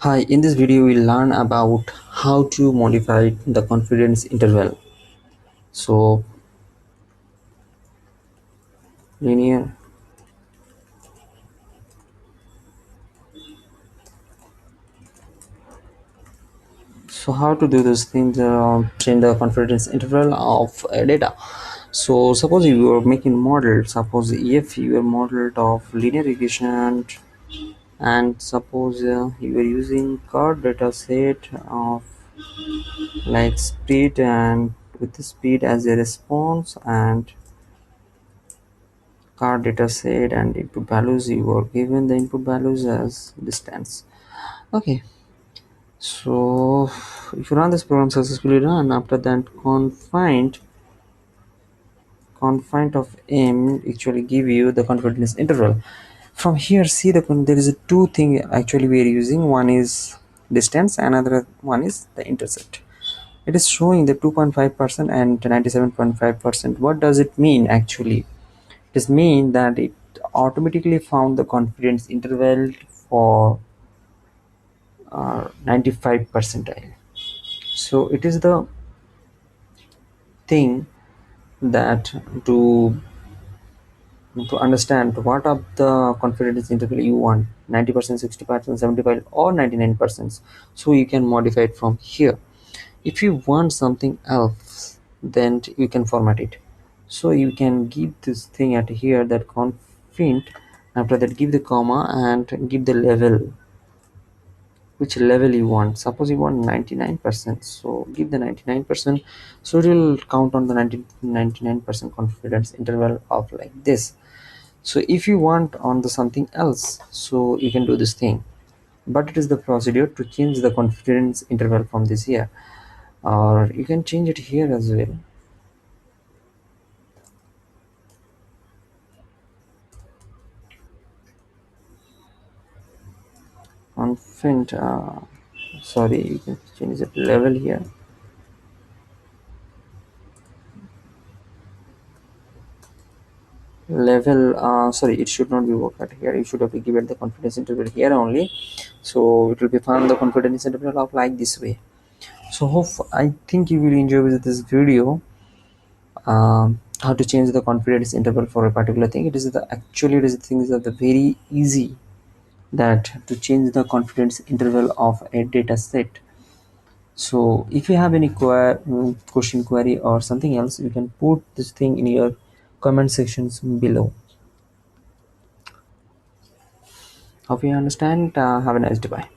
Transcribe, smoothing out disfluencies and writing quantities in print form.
Hi, in this video we'll learn about how to modify the confidence interval. So linear. So how to do this thing, change the confidence interval of data. So suppose you are making model, suppose if you are modeled of linear regression, and suppose you are using card data set of like speed and with the speed as a response and card data set and input values, you are given the input values as distance. Okay, so if you run this program successfully run, after that confined of m actually give you the confidence interval. From here, see there is a two thing actually we are using. One is distance, another one is the intercept. It is showing the 2.5% and 97.5%. What does it mean actually? This means that it automatically found the confidence interval for 95 percentile. So it is the thing that to understand what are the confidence interval you want, 90%, 60%, 75 or 99%. So you can modify it from here. If you want something else, then you can format it. So you can give this thing at here that confint, after that give the comma and give the level, which level you want. Suppose you want 99%, so give the 99%. So it will count on the 99% confidence interval of like this. So if you want on the something else, so you can do this thing, but it is the procedure to change the confidence interval from this here, or you can change it here as well. Confident, sorry, you can change the level here. Level, sorry, it should not be work at here. You should have to give it the confidence interval here only. So it will be found the confidence interval of like this way. So hope I think you will enjoy with this video. How to change the confidence interval for a particular thing. It is the actually it is the things that the very easy that to change the confidence interval of a data set. So if you have any question, query or something else, you can put this thing in your comment sections below. Hope you understand. Have a nice day. Bye.